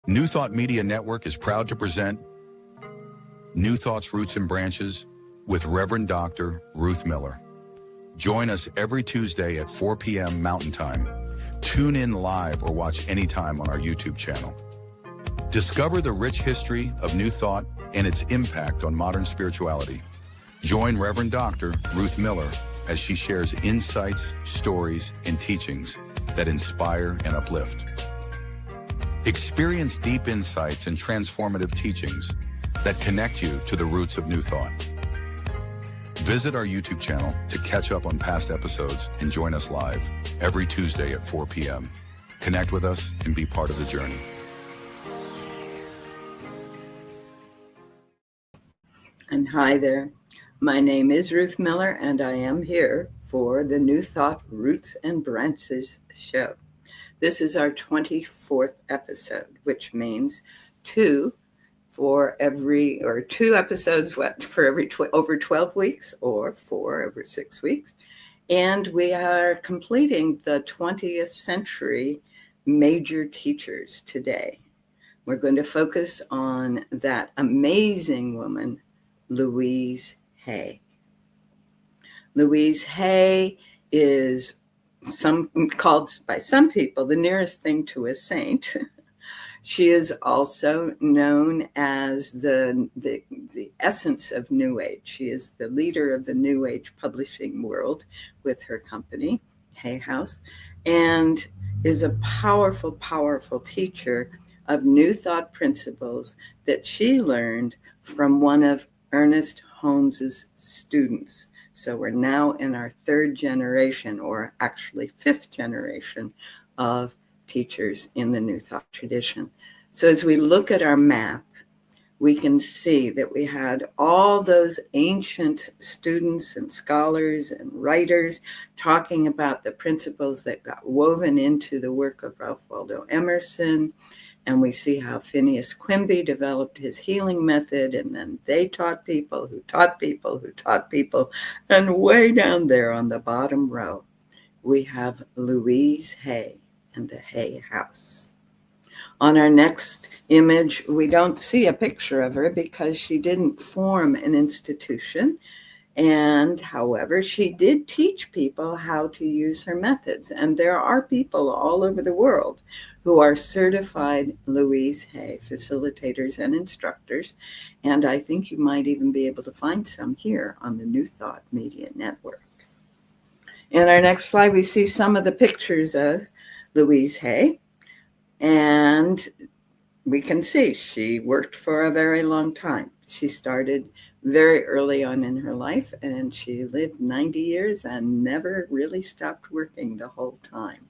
New Thought Media Network is proud to present New Thought's Roots and Branches with Reverend Dr. Ruth Miller. Join us every Tuesday at 4 p.m. Mountain Time. Tune in live or watch anytime on our YouTube channel. Discover the rich history of New Thought and its impact on modern spirituality. Join Reverend Dr. Ruth Miller as she shares insights, stories, and teachings that inspire and uplift. Experience deep insights and transformative teachings that connect you to the roots of New Thought. Visit our YouTube channel to catch up on past episodes and join us live every Tuesday at 4 p.m. Connect with us and be part of the journey. And hi there. My name is Ruth Miller, and I am here for the New Thought Roots and Branches show. This is our 24th episode, which means two episodes for every over 12 weeks or 4 over 6 weeks. And we are completing the 20th century major teachers today. We're going to focus on that amazing woman, Louise Hay. Louise Hay is called by some people the nearest thing to a saint. She is also known as the essence of New Age. She is the leader of the New Age publishing world with her company, Hay House, and is a powerful, powerful teacher of New Thought principles that she learned from one of Ernest Holmes's students. So we're now in our 3rd generation, or actually 5th generation, of teachers in the New Thought tradition. So as we look at our map, we can see that we had all those ancient students and scholars and writers talking about the principles that got woven into the work of Ralph Waldo Emerson. And we see how Phineas Quimby developed his healing method, and then they taught people who taught people who taught people. And way down there on the bottom row, we have Louise Hay and the Hay House. On our next image, we don't see a picture of her because she didn't form an institution. And however, she did teach people how to use her methods. And there are people all over the world who are certified Louise Hay facilitators and instructors. And I think you might even be able to find some here on the New Thought Media Network. In our next slide, we see some of the pictures of Louise Hay. And we can see she worked for a very long time. She started very early on in her life, and she lived 90 years and never really stopped working the whole time.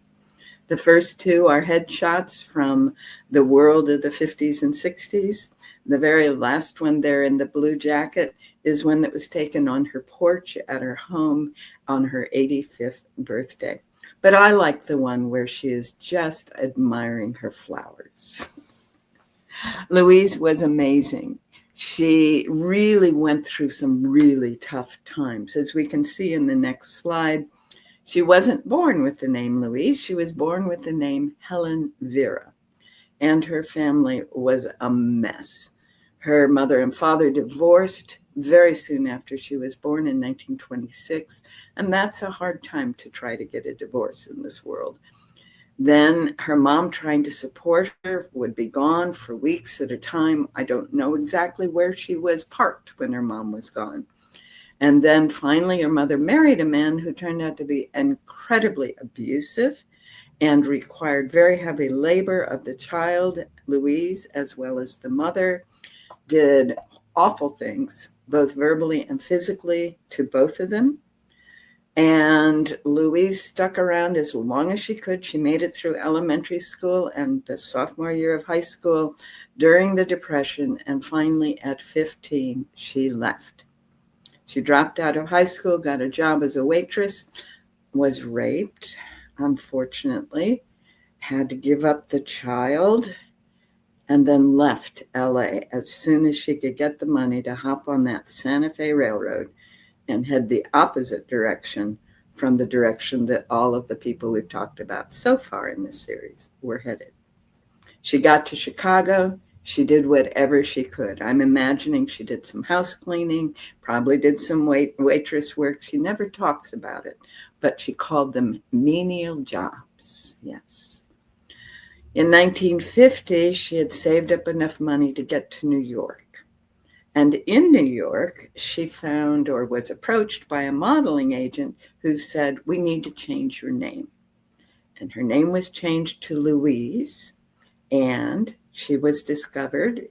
The first two are headshots from the world of the 50s and 60s. The very last one there in the blue jacket is one that was taken on her porch at her home on her 85th birthday. But I like the one where she is just admiring her flowers. Louise was amazing. She really went through some really tough times. As we can see in the next slide, she wasn't born with the name Louise. She was born with the name Helen Vera, and her family was a mess. Her mother and father divorced very soon after she was born in 1926, and that's a hard time to try to get a divorce in this world. Then her mom, trying to support her, would be gone for weeks at a time. I don't know exactly where she was parked when her mom was gone. And then finally, her mother married a man who turned out to be incredibly abusive and required very heavy labor of the child, Louise, as well as the mother, did awful things, both verbally and physically, to both of them. And Louise stuck around as long as she could. She made it through elementary school and the sophomore year of high school during the Depression. And finally, at 15, she left. She dropped out of high school, got a job as a waitress, was raped, unfortunately, had to give up the child, and then left LA as soon as she could get the money to hop on that Santa Fe Railroad and head the opposite direction from the direction that all of the people we've talked about so far in this series were headed. She got to Chicago. She did whatever she could. I'm imagining she did some house cleaning, probably did some waitress work. She never talks about it, but she called them menial jobs. Yes. In 1950, she had saved up enough money to get to New York. And in New York, she found or was approached by a modeling agent who said, "We need to change your name." And her name was changed to Louise, and she was discovered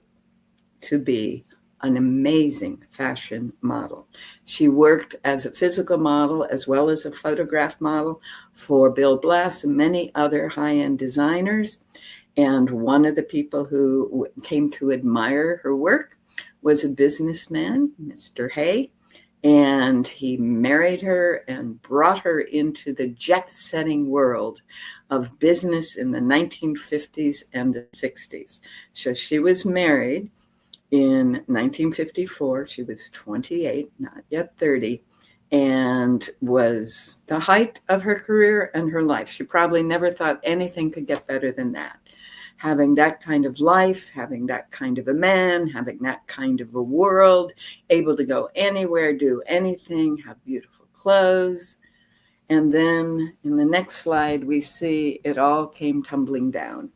to be an amazing fashion model. She worked as a physical model as well as a photograph model for Bill Blass and many other high-end designers. And one of the people who came to admire her work was a businessman, Mr. Hay, and he married her and brought her into the jet-setting world of business in the 1950s and the 60s. So she was married in 1954. She was 28, not yet 30, and was the height of her career and her life. She probably never thought anything could get better than that. Having that kind of life, having that kind of a man, having that kind of a world, able to go anywhere, do anything, have beautiful clothes. And then in the next slide, we see it all came tumbling down.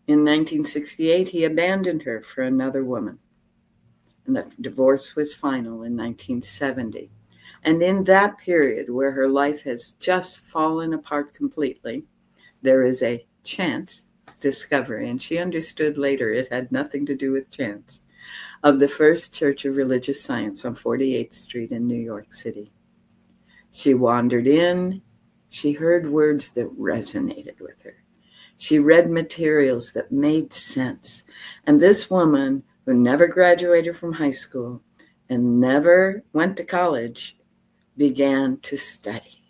In 1968, he abandoned her for another woman. And the divorce was final in 1970. And in that period where her life has just fallen apart completely, there is a chance discovery, and she understood later it had nothing to do with chance, of the First Church of Religious Science on 48th Street in New York City. She wandered in. She heard words that resonated with her. She read materials that made sense. And this woman, who never graduated from high school and never went to college, began to study.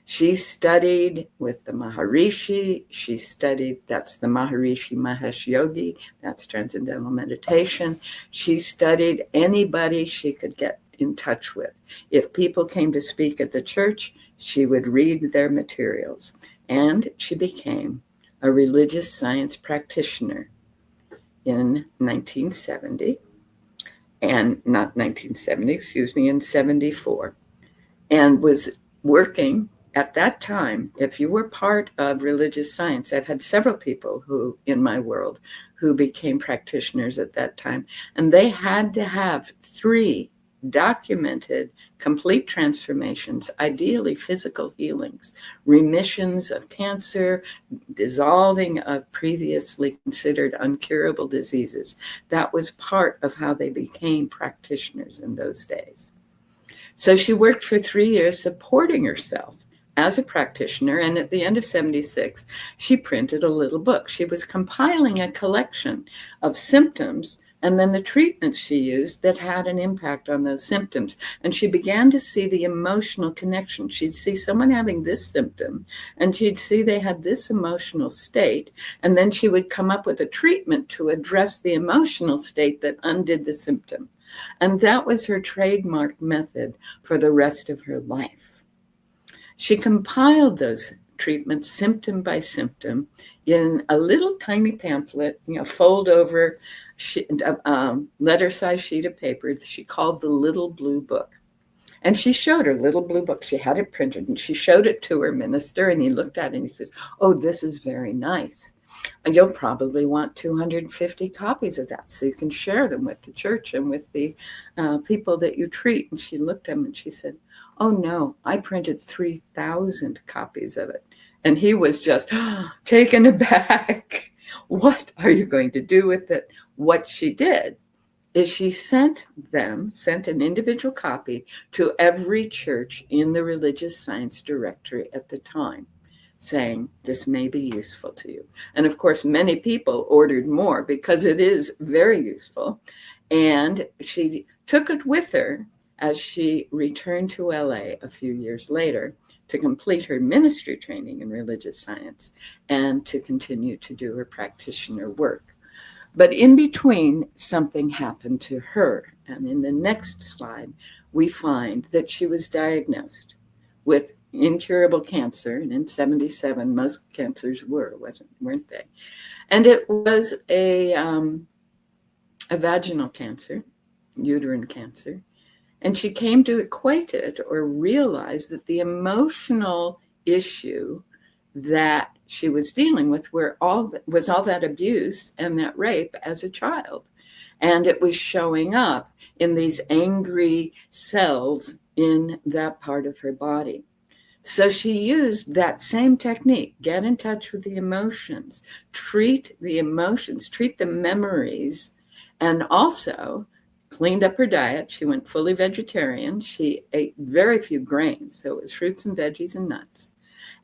She studied with the Maharishi. She studied, that's the Maharishi Mahesh Yogi, that's Transcendental Meditation. She studied anybody she could get in touch with. If people came to speak at the church, she would read their materials. And she became a religious science practitioner in 1970, and not 1970, excuse me, in 74, and was working at that time. If you were part of religious science, I've had several people who, in my world, who became practitioners at that time, and they had to have 3 documented complete transformations, ideally physical healings, remissions of cancer, dissolving of previously considered uncurable diseases. That was part of how they became practitioners in those days. So she worked for 3 years supporting herself as a practitioner, and at the end of 76, she printed a little book. She was compiling a collection of symptoms and then the treatments she used that had an impact on those symptoms. And she began to see the emotional connection. She'd see someone having this symptom, and she'd see they had this emotional state, and then she would come up with a treatment to address the emotional state that undid the symptom. And that was her trademark method for the rest of her life. She compiled those treatments symptom by symptom in a little tiny pamphlet, fold over letter-sized sheet of paper. She called the Little Blue Book. And she showed her Little Blue Book. She had it printed, and she showed it to her minister, and he looked at it and he says, "Oh, this is very nice. And you'll probably want 250 copies of that so you can share them with the church and with the people that you treat." And she looked at him and she said, "Oh, no, I printed 3,000 copies of it." And he was just taken aback. What are you going to do with it? What she did is she sent an individual copy to every church in the religious science directory at the time, saying, "This may be useful to you." And of course, many people ordered more because it is very useful. And she took it with her as she returned to LA a few years later to complete her ministry training in religious science and to continue to do her practitioner work. But in between, something happened to her. And in the next slide, we find that she was diagnosed with incurable cancer, and in 77, most cancers weren't they? And it was a vaginal cancer, uterine cancer. And she came to equate it or realize that the emotional issue that she was dealing with was all that abuse and that rape as a child. And it was showing up in these angry cells in that part of her body. So she used that same technique, get in touch with the emotions, treat the memories, and also cleaned up her diet. She went fully vegetarian. She ate very few grains, so it was fruits and veggies and nuts,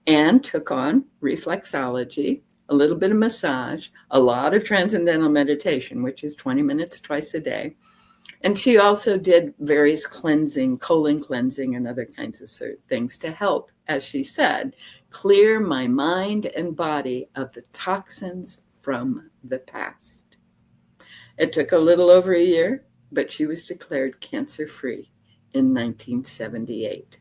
and took on reflexology, a little bit of massage, a lot of transcendental meditation, which is 20 minutes twice a day. And she also did various cleansing, colon cleansing, and other kinds of things to help, as she said, clear my mind and body of the toxins from the past. It took a little over a year, but she was declared cancer-free in 1978.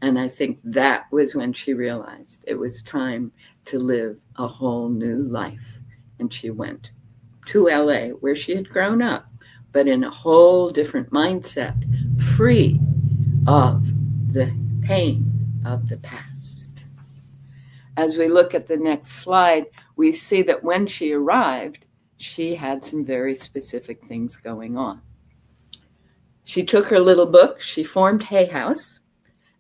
And I think that was when she realized it was time to live a whole new life. And she went to LA, where she had grown up, but in a whole different mindset, free of the pain of the past. As we look at the next slide, we see that when she arrived, she had some very specific things going on. She took her little book, she formed Hay House,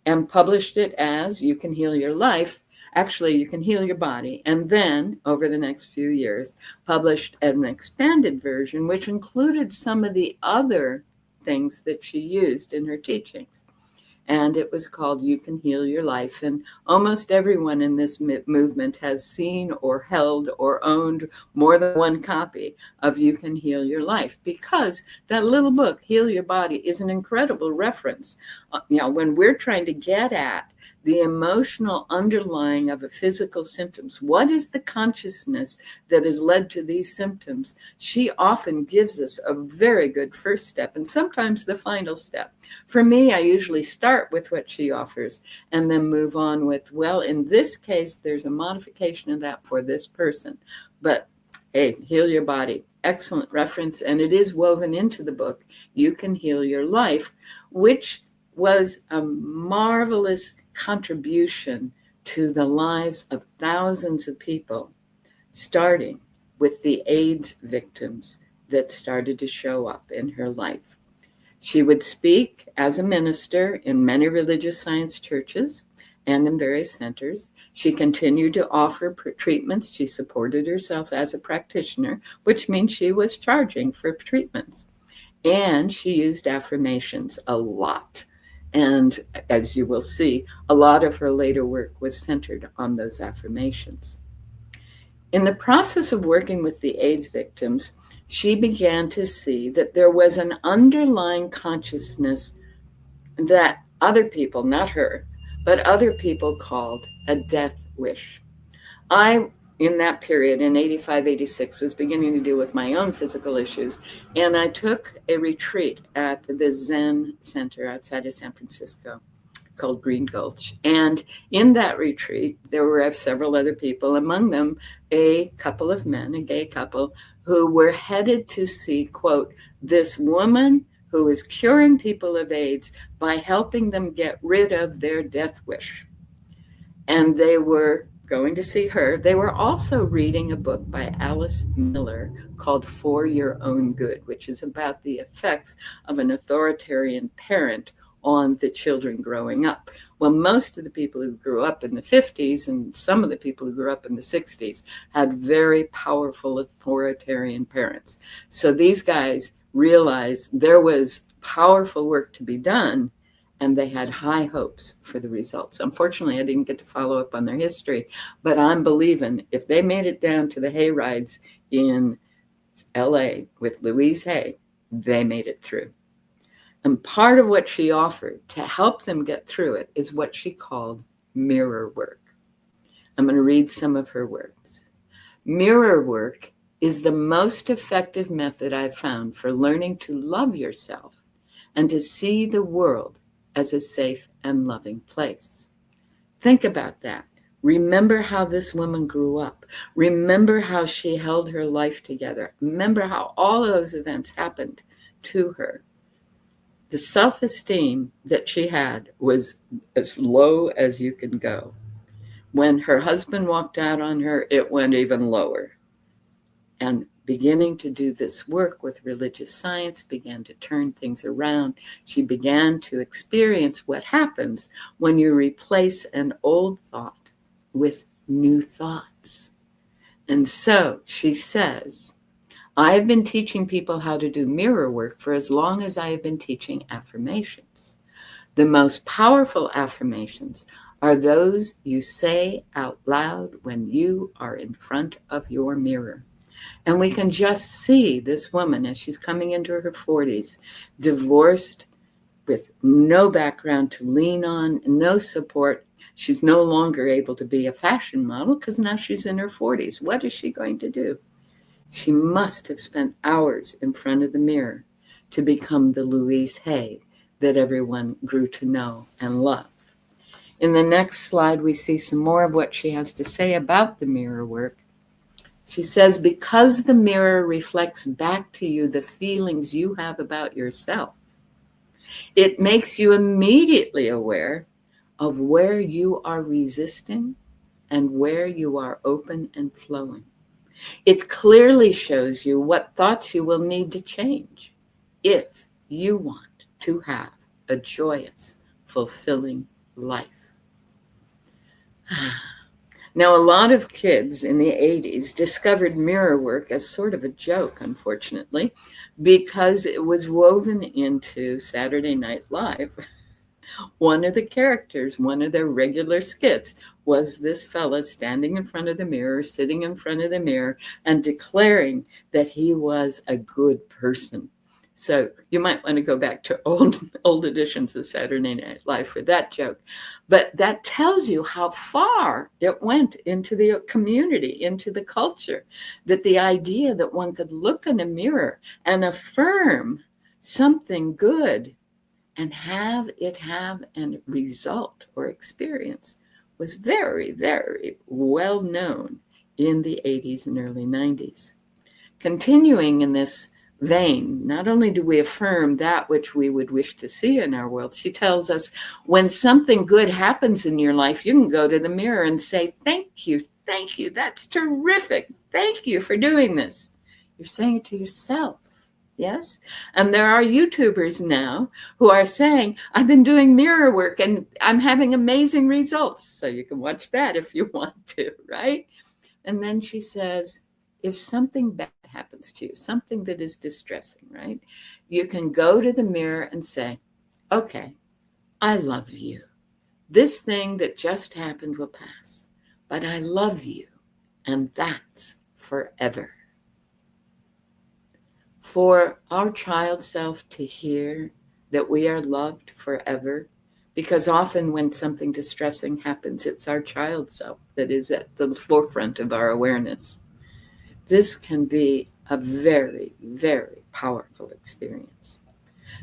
and published it as You Can Heal Your Life. Actually, You Can Heal Your Body. And then, over the next few years, published an expanded version, which included some of the other things that she used in her teachings. And it was called You Can Heal Your Life. And almost everyone in this movement has seen or held or owned more than one copy of You Can Heal Your Life, because that little book, Heal Your Body, is an incredible reference. When we're trying to get at the emotional underlying of a physical symptoms, what is the consciousness that has led to these symptoms? She often gives us a very good first step, and sometimes the final step. For me, I usually start with what she offers and then move on with, well, in this case, there's a modification of that for this person. But hey, Heal Your Body, excellent reference, and it is woven into the book, You Can Heal Your Life, which was a marvelous contribution to the lives of thousands of people, starting with the AIDS victims that started to show up in her life. She would speak as a minister in many religious science churches and in various centers. She continued to offer treatments. She supported herself as a practitioner, which means she was charging for treatments. And she used affirmations a lot. And as you will see, a lot of her later work was centered on those affirmations. In the process of working with the AIDS victims, she began to see that there was an underlying consciousness that other people, not her, but other people called a death wish. I, in that period, in 85, 86, was beginning to deal with my own physical issues, and I took a retreat at the Zen Center outside of San Francisco called Green Gulch. And in that retreat, there were several other people, among them a couple of men, a gay couple, who were headed to see, quote, this woman who is curing people of AIDS by helping them get rid of their death wish. And they were going to see her. They were also reading a book by Alice Miller called For Your Own Good, which is about the effects of an authoritarian parent on the children growing up. Well, most of the people who grew up in the 50s and some of the people who grew up in the 60s had very powerful authoritarian parents. So these guys realized there was powerful work to be done, and they had high hopes for the results. Unfortunately, I didn't get to follow up on their history, but I'm believing if they made it down to the hay rides in LA with Louise Hay, they made it through. And part of what she offered to help them get through it is what she called mirror work. I'm going to read some of her words. Mirror work is the most effective method I've found for learning to love yourself and to see the world as a safe and loving place. Think about that. Remember how this woman grew up. Remember how she held her life together. Remember how all of those events happened to her. The self-esteem that she had was as low as you can go. When her husband walked out on her, it went even lower. And beginning to do this work with religious science began to turn things around. She began to experience what happens when you replace an old thought with new thoughts. And so she says, I have been teaching people how to do mirror work for as long as I have been teaching affirmations. The most powerful affirmations are those you say out loud when you are in front of your mirror. And we can just see this woman as she's coming into her 40s, divorced, with no background to lean on, no support. She's no longer able to be a fashion model because now she's in her 40s. What is she going to do? She must have spent hours in front of the mirror to become the Louise Hay that everyone grew to know and love. In the next slide, we see some more of what she has to say about the mirror work. She says, because the mirror reflects back to you the feelings you have about yourself, it makes you immediately aware of where you are resisting and where you are open and flowing. It clearly shows you what thoughts you will need to change if you want to have a joyous, fulfilling life. Now, a lot of kids in the 80s discovered mirror work as sort of a joke, unfortunately, because it was woven into Saturday Night Live. One of the characters, one of their regular skits, was this fella standing in front of the mirror, sitting in front of the mirror, and declaring that he was a good person. So you might want to go back to old editions of Saturday Night Live for that joke. But that tells you how far it went into the community, into the culture, that the idea that one could look in a mirror and affirm something good and have it have a result or experience was very, very well known in the 80s and early 90s. Continuing in this vein, not only do we affirm that which we would wish to see in our world, she tells us when something good happens in your life, you can go to the mirror and say, thank you, that's terrific. Thank you for doing this. You're saying it to yourself. Yes. And there are YouTubers now who are saying, I've been doing mirror work and I'm having amazing results. So you can watch that if you want to, right? And then she says, if something bad happens to you, something that is distressing, right? You can go to the mirror and say, okay, I love you. This thing that just happened will pass, but I love you. And that's forever. For our child self to hear that we are loved forever, because often when something distressing happens, it's our child self that is at the forefront of our awareness. This can be a very, very powerful experience.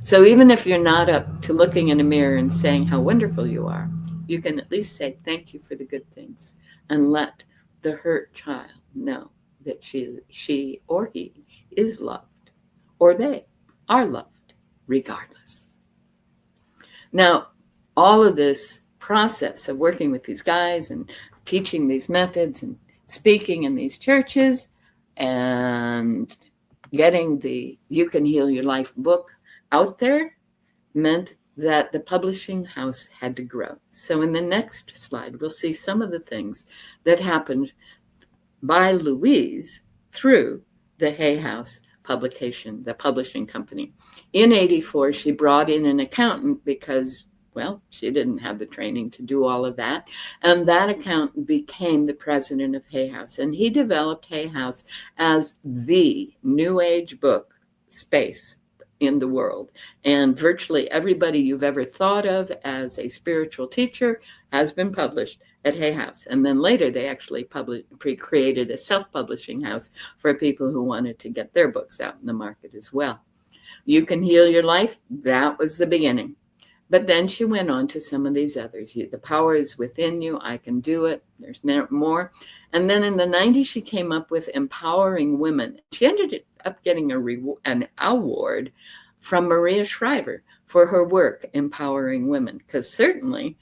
So even if you're not up to looking in a mirror and saying how wonderful you are, you can at least say thank you for the good things and let the hurt child know that she or he is loved, or they are loved regardless. Now, all of this process of working with these guys and teaching these methods and speaking in these churches and getting the You Can Heal Your Life book out there meant that the publishing house had to grow. So in the next slide, we'll see some of the things that happened by Louise through the Hay House publication, the publishing company. In 84, she brought in an accountant because, well, she didn't have the training to do all of that. And that accountant became the president of Hay House. And he developed Hay House as the New Age book space in the world. And virtually everybody you've ever thought of as a spiritual teacher has been published at Hay House. And then later they actually created a self-publishing house for people who wanted to get their books out in the market as well. You Can Heal Your Life, that was the beginning. But then she went on to some of these others. The power is within you. I can do it. There's more. And then in the 90s, she came up with Empowering Women. She ended up getting an award from Maria Shriver for her work empowering women. Because certainly,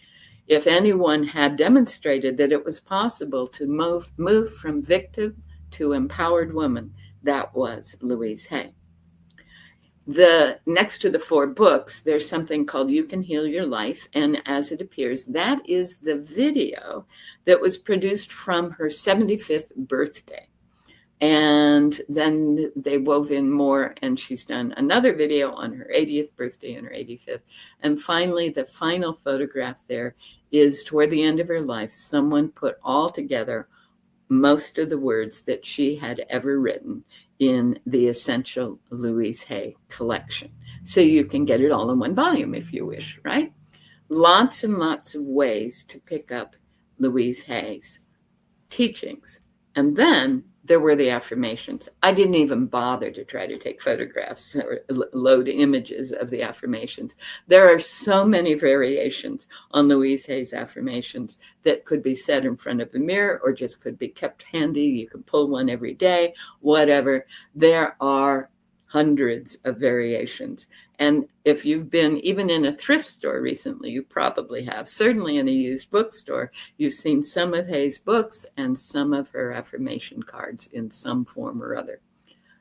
if anyone had demonstrated that it was possible to move from victim to empowered woman, that was Louise Hay. Next to the 4 books, there's something called You Can Heal Your Life. And as it appears, that is the video that was produced from her 75th birthday. And then they wove in more, and she's done another video on her 80th birthday and her 85th. And finally, the final photograph there is toward the end of her life. Someone put all together most of the words that she had ever written in the Essential Louise Hay collection. So you can get it all in one volume if you wish, right? Lots and lots of ways to pick up Louise Hay's teachings. And then there were the affirmations. I didn't even bother to try to take photographs or load images of the affirmations. There are so many variations on Louise Hay's affirmations that could be said in front of a mirror or just could be kept handy. You can pull one every day, whatever. There are hundreds of variations. And if you've been even in a thrift store recently, you probably have. Certainly in a used bookstore, you've seen some of Hay's books and some of her affirmation cards in some form or other.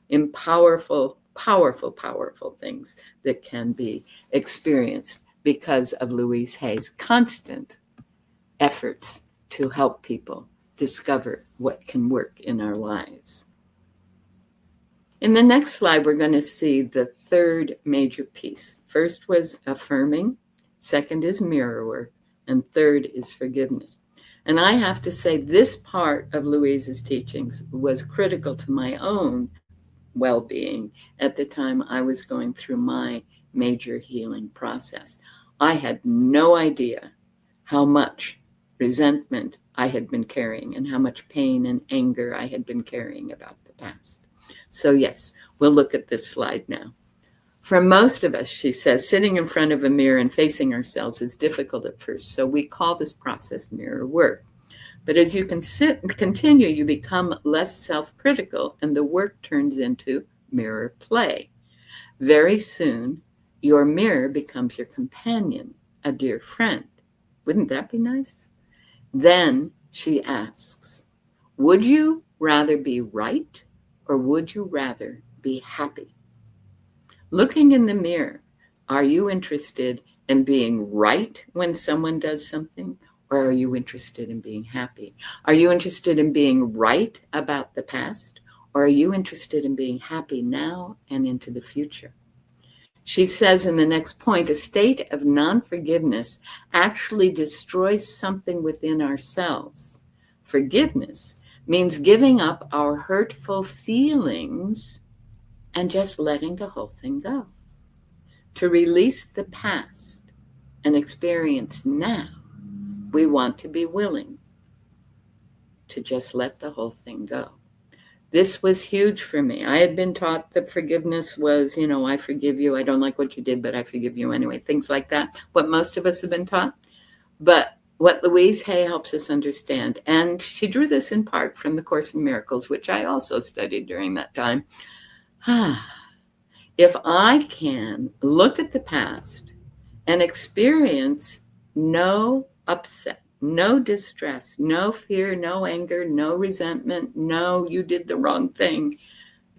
In powerful, powerful, powerful things that can be experienced because of Louise Hay's constant efforts to help people discover what can work in our lives. In the next slide, we're going to see the 3rd major piece. First was affirming, second is mirror work, and third is forgiveness. And I have to say this part of Louise's teachings was critical to my own well-being at the time I was going through my major healing process. I had no idea how much resentment I had been carrying and how much pain and anger I had been carrying about the past. So yes, we'll look at this slide now. For most of us, she says, sitting in front of a mirror and facing ourselves is difficult at first. So we call this process mirror work. But as you can sit and continue, you become less self-critical and the work turns into mirror play. Very soon, your mirror becomes your companion, a dear friend. Wouldn't that be nice? Then she asks, would you rather be right? Or would you rather be happy? Looking in the mirror, are you interested in being right when someone does something? Or are you interested in being happy? Are you interested in being right about the past? Or are you interested in being happy now and into the future? She says in the next point, a state of non-forgiveness actually destroys something within ourselves. Forgiveness means giving up our hurtful feelings and just letting the whole thing go. To release the past and experience now, we want to be willing to just let the whole thing go. This was huge for me. I had been taught that forgiveness was, I forgive you. I don't like what you did, but I forgive you anyway. Things like that. What most of us have been taught. But what Louise Hay helps us understand, and she drew this in part from the Course in Miracles, which I also studied during that time. If I can look at the past and experience no upset, no distress, no fear, no anger, no resentment, no, you did the wrong thing,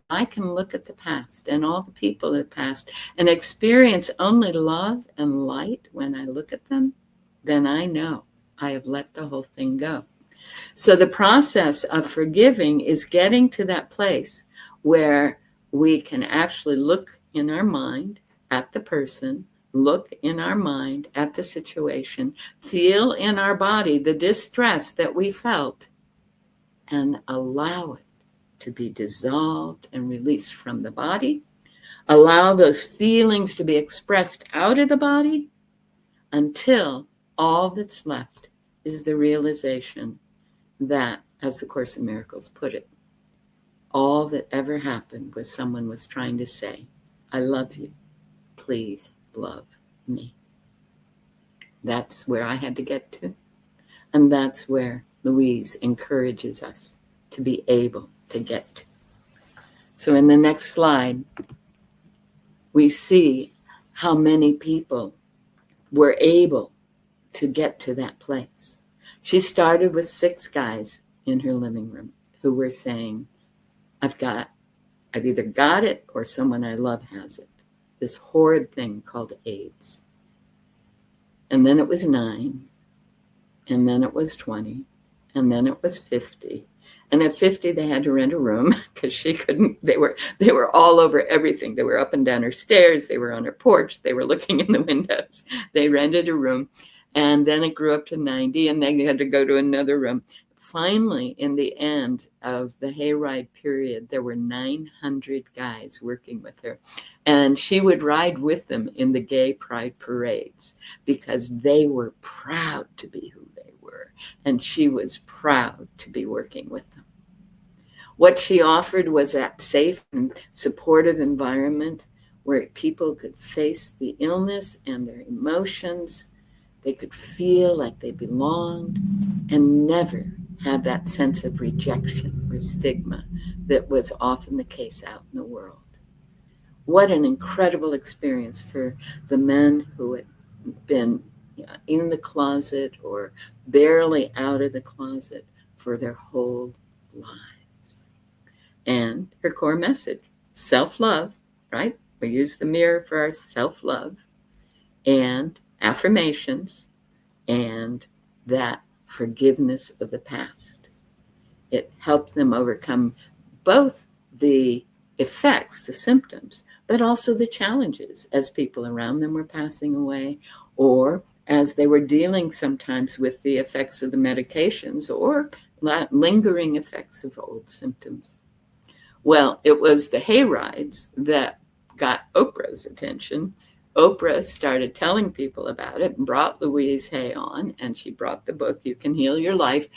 I can look at the past and all the people that passed and experience only love and light when I look at them, then I know I have let the whole thing go. So the process of forgiving is getting to that place where we can actually look in our mind at the person, look in our mind at the situation, feel in our body the distress that we felt, and allow it to be dissolved and released from the body. Allow those feelings to be expressed out of the body until all that's left is the realization that, as the Course in Miracles put it, all that ever happened was someone was trying to say, I love you. Please love me. That's where I had to get to. And that's where Louise encourages us to be able to get to. So in the next slide, we see how many people were able to get to that place. She started with 6 guys in her living room who were saying, I've either got it or someone I love has it. This horrid thing called AIDS. And then it was 9, and then it was 20, and then it was 50. And at 50, they had to rent a room because she couldn't, they were all over everything. They were up and down her stairs. They were on her porch. They were looking in the windows. They rented a room. And then it grew up to 90, and then they had to go to another room. Finally, in the end of the hayride period, there were 900 guys working with her. And she would ride with them in the gay pride parades because they were proud to be who they were. And she was proud to be working with them. What she offered was that safe and supportive environment where people could face the illness and their emotions. They could feel like they belonged and never had that sense of rejection or stigma that was often the case out in the world. What an incredible experience for the men who had been in the closet or barely out of the closet for their whole lives. And her core message, self-love, right? We use the mirror for our self-love and affirmations and that forgiveness of the past. It helped them overcome both the effects, the symptoms, but also the challenges as people around them were passing away or as they were dealing sometimes with the effects of the medications or lingering effects of old symptoms. Well, it was the hayrides that got Oprah's attention. Oprah started telling people about it and brought Louise Hay on, and she brought the book, You Can Heal Your Life.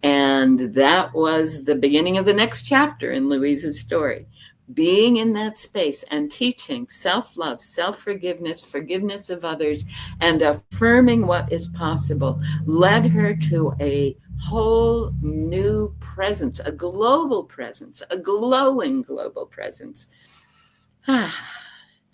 And that was the beginning of the next chapter in Louise's story. Being in that space and teaching self-love, self-forgiveness, forgiveness of others, and affirming what is possible led her to a whole new presence, a global presence, a glowing global presence.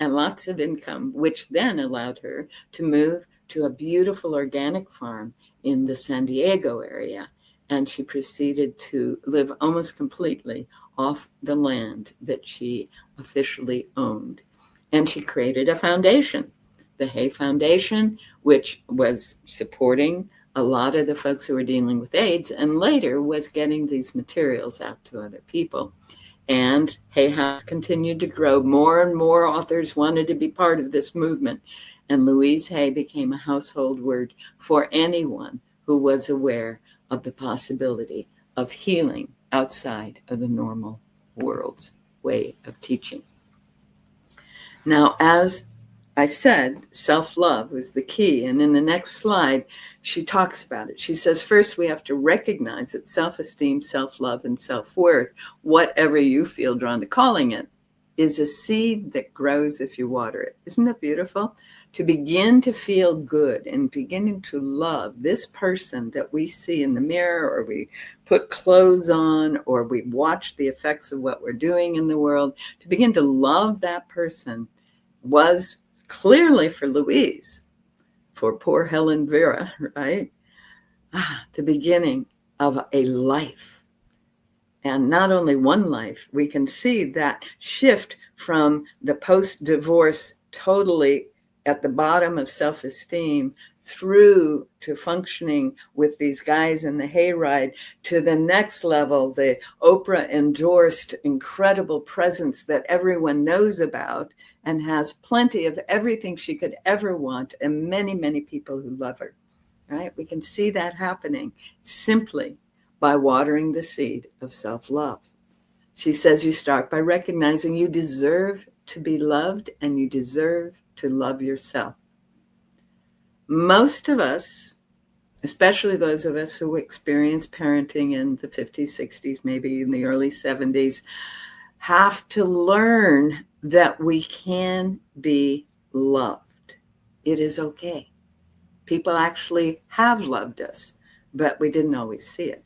And lots of income, which then allowed her to move to a beautiful organic farm in the San Diego area. And she proceeded to live almost completely off the land that she officially owned. And she created a foundation, the Hay Foundation, which was supporting a lot of the folks who were dealing with AIDS and later was getting these materials out to other people. And Hay House continued to grow. More and more authors wanted to be part of this movement. And Louise Hay became a household word for anyone who was aware of the possibility of healing outside of the normal world's way of teaching. Now, as I said, self-love was the key. And in the next slide, she talks about it. She says, first, we have to recognize that self-esteem, self-love, and self-worth, whatever you feel drawn to calling it, is a seed that grows if you water it. Isn't that beautiful? To begin to feel good and beginning to love this person that we see in the mirror, or we put clothes on, or we watch the effects of what we're doing in the world, to begin to love that person was clearly for Louise, for poor Helen Vera, right? The beginning of a life. And not only one life, we can see that shift from the post-divorce totally at the bottom of self-esteem through to functioning with these guys in the hayride to the next level, the Oprah endorsed incredible presence that everyone knows about and has plenty of everything she could ever want and many, many people who love her, right? We can see that happening simply by watering the seed of self-love. She says you start by recognizing you deserve to be loved and you deserve to love yourself. Most of us, especially those of us who experienced parenting in the 50s, 60s, maybe in the early 70s, have to learn that we can be loved. It is okay. People actually have loved us, but we didn't always see it.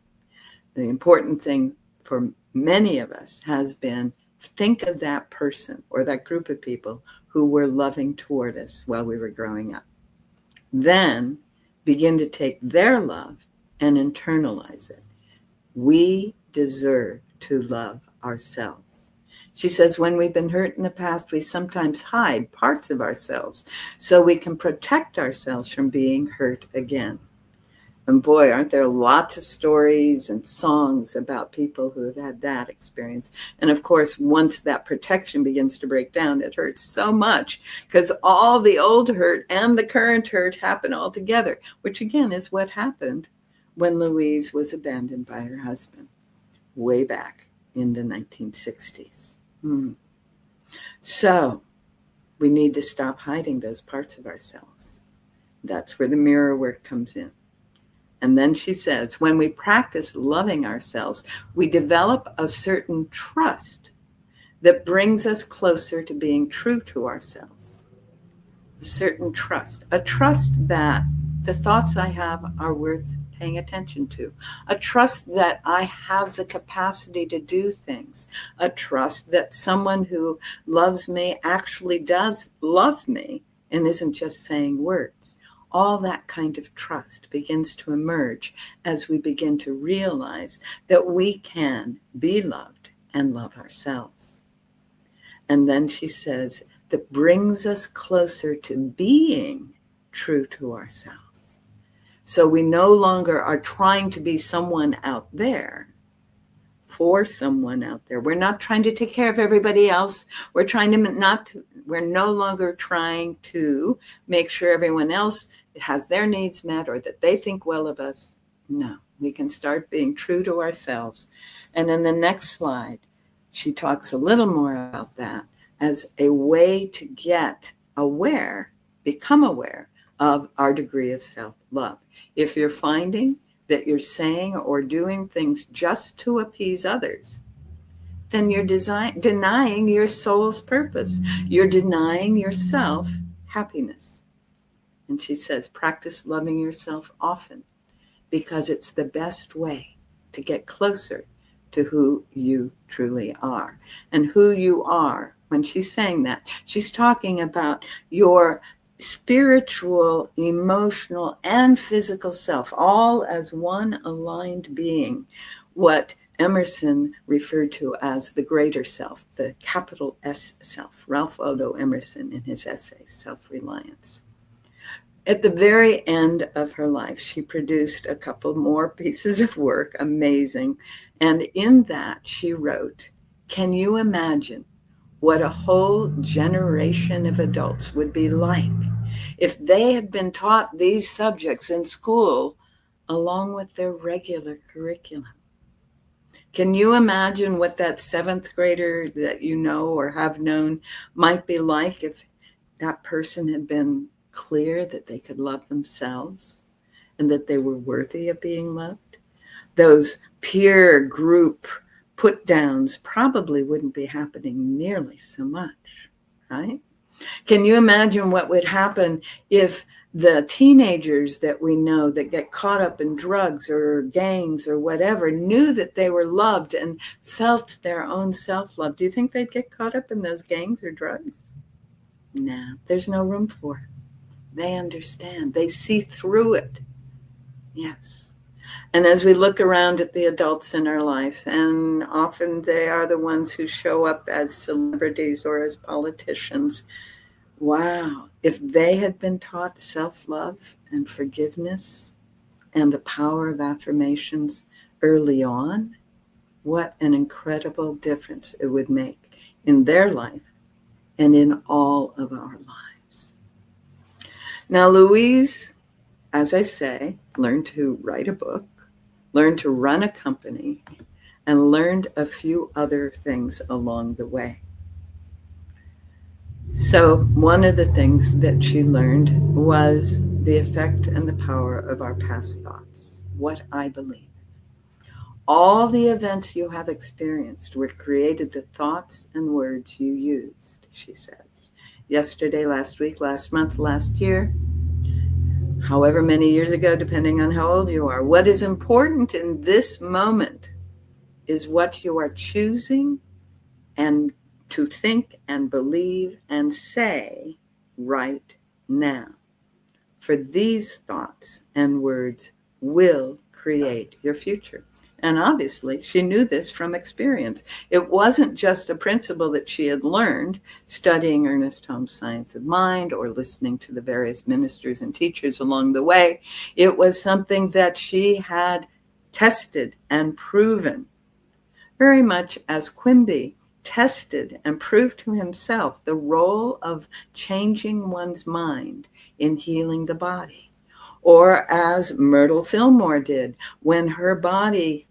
The important thing for many of us has been, think of that person or that group of people who were loving toward us while we were growing up. Then begin to take their love and internalize it. We deserve to love ourselves. She says, when we've been hurt in the past, we sometimes hide parts of ourselves so we can protect ourselves from being hurt again. And boy, aren't there lots of stories and songs about people who have had that experience. And of course, once that protection begins to break down, it hurts so much because all the old hurt and the current hurt happen all together, which again is what happened when Louise was abandoned by her husband way back in the 1960s. So we need to stop hiding those parts of ourselves. That's where the mirror work comes in. And then she says, when we practice loving ourselves, we develop a certain trust that brings us closer to being true to ourselves. A certain trust, a trust that the thoughts I have are worth paying attention to, a trust that I have the capacity to do things, a trust that someone who loves me actually does love me and isn't just saying words. All that kind of trust begins to emerge as we begin to realize that we can be loved and love ourselves. And then she says, that brings us closer to being true to ourselves. So we no longer are trying to be someone out there for someone out there. We're not trying to take care of everybody else. We're no longer trying to make sure everyone else has their needs met or that they think well of us. No, we can start being true to ourselves. And in the next slide, she talks a little more about that as a way to get aware, become aware of our degree of self-love. If you're finding that you're saying or doing things just to appease others, then you're denying your soul's purpose. You're denying yourself happiness. And she says, practice loving yourself often because it's the best way to get closer to who you truly are. And who you are, when she's saying that, she's talking about your spiritual, emotional, and physical self, all as one aligned being, what Emerson referred to as the greater self, the capital S self, Ralph Waldo Emerson in his essay, Self-Reliance. At the very end of her life, she produced a couple more pieces of work, amazing. And in that, she wrote, can you imagine what a whole generation of adults would be like if they had been taught these subjects in school along with their regular curriculum? Can you imagine what that seventh grader that you know or have known might be like if that person had been clear that they could love themselves and that they were worthy of being loved? Those peer group put downs probably wouldn't be happening nearly so much, right? Can you imagine what would happen if the teenagers that we know that get caught up in drugs or gangs or whatever knew that they were loved and felt their own self-love? Do you think they'd get caught up in those gangs or drugs? No, there's no room for it. They understand. They see through it. Yes. And as we look around at the adults in our lives, and often they are the ones who show up as celebrities or as politicians, wow, if they had been taught self-love and forgiveness and the power of affirmations early on, what an incredible difference it would make in their life and in all of our lives. Now, Louise, as I say, learned to write a book, learned to run a company, and learned a few other things along the way. So one of the things that she learned was the effect and the power of our past thoughts, what I believe. All the events you have experienced were created the thoughts and words you used, she says. Yesterday, last week, last month, last year, however many years ago, depending on how old you are. What is important in this moment is what you are choosing and to think and believe and say right now. For these thoughts and words will create your future. And obviously, she knew this from experience. It wasn't just a principle that she had learned studying Ernest Holmes' Science of Mind or listening to the various ministers and teachers along the way. It was something that she had tested and proven, very much as Quimby tested and proved to himself the role of changing one's mind in healing the body. Or as Myrtle Fillmore did when her body's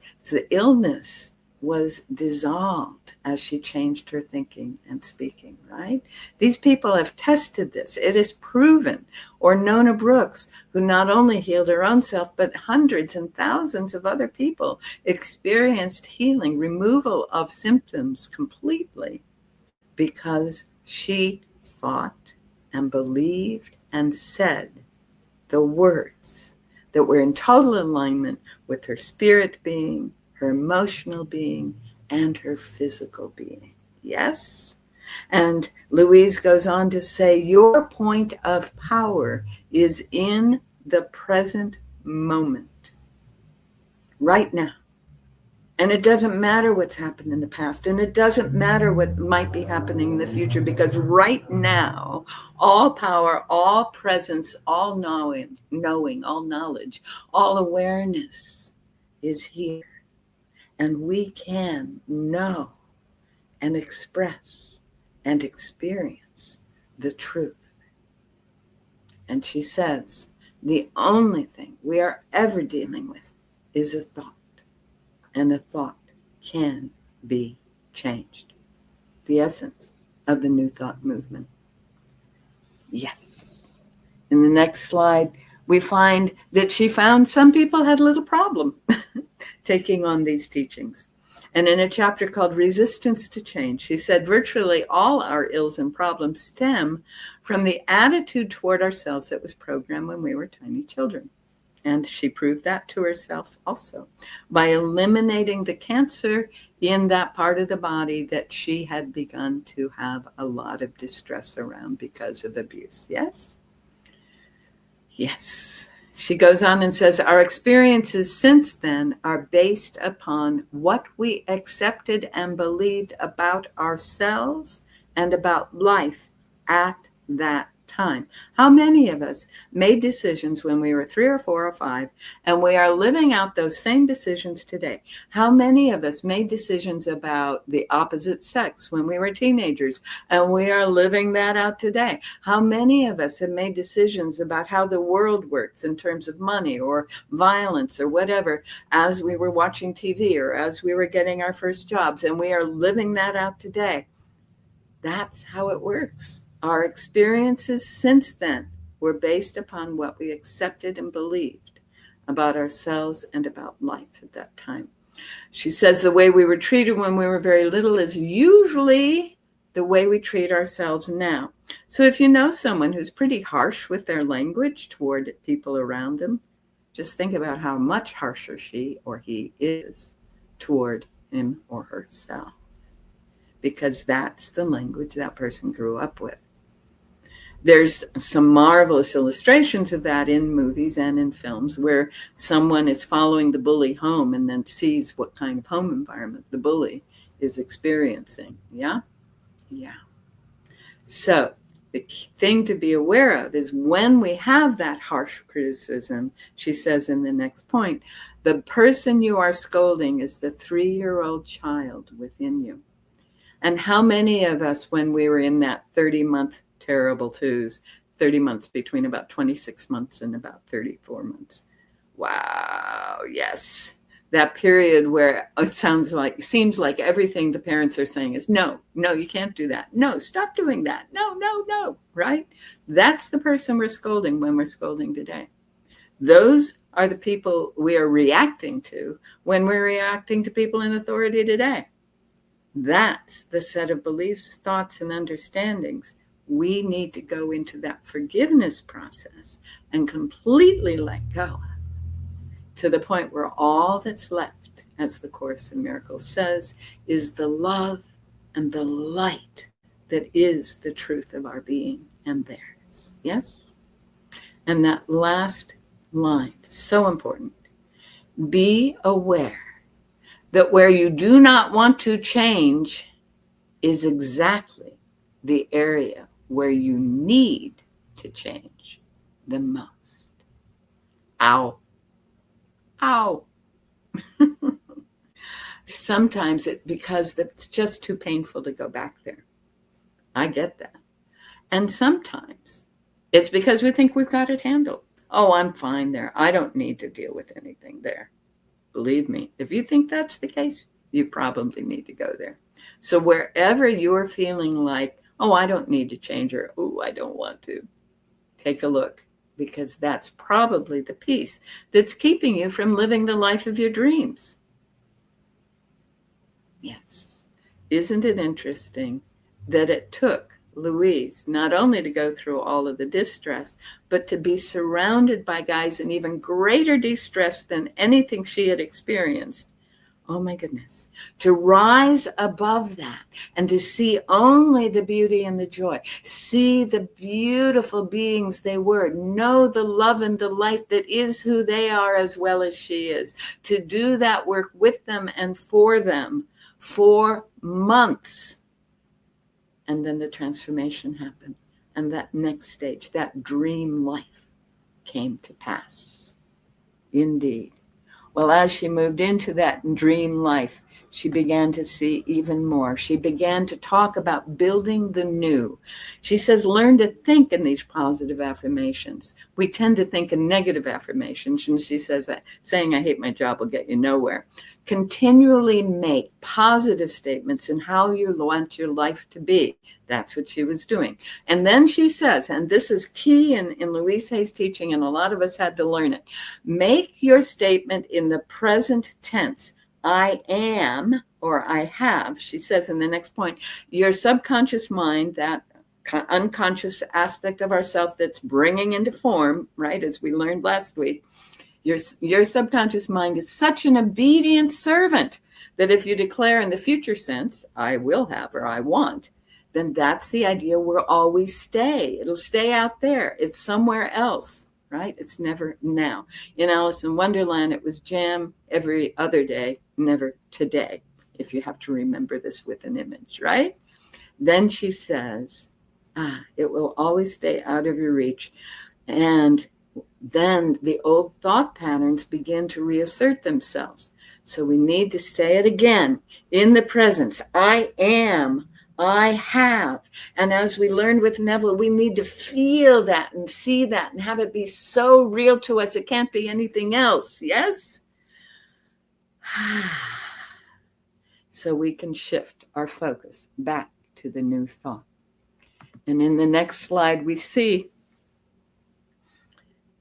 illness was dissolved as she changed her thinking and speaking, right? These people have tested this. It is proven. Or Nona Brooks, who not only healed her own self, but hundreds and thousands of other people experienced healing, removal of symptoms completely because she thought and believed and said the words that were in total alignment with her spirit being, her emotional being, and her physical being. Yes? And Louise goes on to say, your point of power is in the present moment, right now. And it doesn't matter what's happened in the past, and it doesn't matter what might be happening in the future, because right now, all power, all presence, all knowing, all knowledge, all awareness is here. And we can know and express and experience the truth. And she says, the only thing we are ever dealing with is a thought. And a thought can be changed. The essence of the New Thought movement. Yes. In the next slide, we find that she found some people had a little problem taking on these teachings. And in a chapter called Resistance to Change, she said virtually all our ills and problems stem from the attitude toward ourselves that was programmed when we were tiny children. And she proved that to herself also by eliminating the cancer in that part of the body that she had begun to have a lot of distress around because of abuse. Yes? Yes. She goes on and says, our experiences since then are based upon what we accepted and believed about ourselves and about life at that time. How many of us made decisions when we were 3 or 4 or 5, and we are living out those same decisions today? How many of us made decisions about the opposite sex when we were teenagers, and we are living that out today? How many of us have made decisions about how the world works in terms of money or violence or whatever as we were watching TV or as we were getting our first jobs, and we are living that out today? That's how it works. Our experiences since then were based upon what we accepted and believed about ourselves and about life at that time. She says the way we were treated when we were very little is usually the way we treat ourselves now. So if you know someone who's pretty harsh with their language toward people around them, just think about how much harsher she or he is toward him or herself, because that's the language that person grew up with. There's some marvelous illustrations of that in movies and in films where someone is following the bully home and then sees what kind of home environment the bully is experiencing. Yeah? Yeah. So the thing to be aware of is when we have that harsh criticism, she says in the next point, the person you are scolding is the 3-year-old child within you. And how many of us, when we were in that 30-month terrible twos, 30 months between about 26 months and about 34 months. Wow, yes. That period where it seems like everything the parents are saying is, no, you can't do that. No, stop doing that. No, right? That's the person we're scolding when we're scolding today. Those are the people we are reacting to when we're reacting to people in authority today. That's the set of beliefs, thoughts, and understandings we need to go into that forgiveness process and completely let go of, to the point where all that's left, as the Course in Miracles says, is the love and the light that is the truth of our being and theirs. Yes? And that last line, so important. Be aware that where you do not want to change is exactly the area where you need to change the most. Ow. Ow. Sometimes because it's just too painful to go back there. I get that. And sometimes it's because we think we've got it handled. Oh, I'm fine there. I don't need to deal with anything there. Believe me, if you think that's the case, you probably need to go there. So wherever you're feeling like, oh, I don't need to change, or oh, I don't want to, take a look, because that's probably the piece that's keeping you from living the life of your dreams. Yes. Isn't it interesting that it took Louise not only to go through all of the distress, but to be surrounded by guys in even greater distress than anything she had experienced? Oh my goodness. To rise above that and to see only the beauty and the joy, see the beautiful beings they were, know the love and the light that is who they are as well as she is, to do that work with them and for them for months. And then the transformation happened. And that next stage, that dream life, came to pass. Indeed. Well, as she moved into that dream life, she began to see even more. She began to talk about building the new. She says, learn to think in these positive affirmations. We tend to think in negative affirmations. And she says that saying, I hate my job will get you nowhere. Continually make positive statements in how you want your life to be. That's what she was doing. And then she says, and this is key in Louise Hay's teaching, and a lot of us had to learn it, make your statement in the present tense. I am, or I have, she says in the next point, your subconscious mind, that unconscious aspect of ourself that's bringing into form, right, as we learned last week, your subconscious mind is such an obedient servant that if you declare in the future sense, I will have or I want, then that's the idea will always stay. It'll stay out there. It's somewhere else, right? It's never now. In Alice in Wonderland, it was jam every other day, never today, if you have to remember this with an image, right? Then she says, it will always stay out of your reach. And then the old thought patterns begin to reassert themselves. So we need to say it again in the presence. I am, I have. And as we learned with Neville, we need to feel that and see that and have it be so real to us. It can't be anything else. Yes? So we can shift our focus back to the new thought. And in the next slide, we see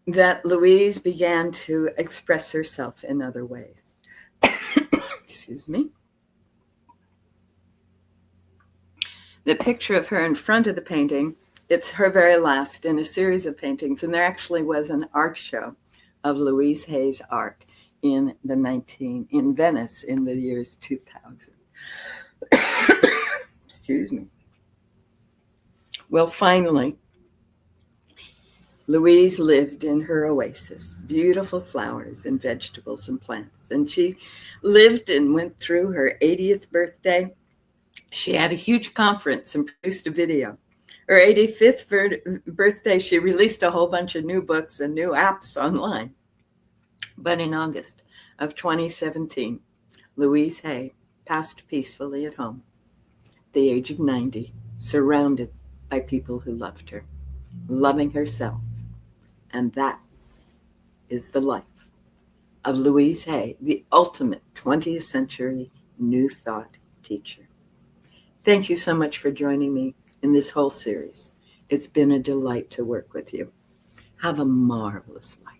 that Louise began to express herself in other ways. Excuse me. The picture of her in front of the painting, it's her very last in a series of paintings. And there actually was an art show of Louise Hay's art in Venice in the years 2000. Excuse me. Well, finally, Louise lived in her oasis, beautiful flowers and vegetables and plants. And she lived and went through her 80th birthday. She had a huge conference and produced a video. Her 85th birthday, she released a whole bunch of new books and new apps online. But in August of 2017, Louise Hay passed peacefully at home at the age of 90, surrounded by people who loved her, loving herself. And that is the life of Louise Hay, the ultimate 20th century New Thought teacher. Thank you so much for joining me in this whole series. It's been a delight to work with you. Have a marvelous life.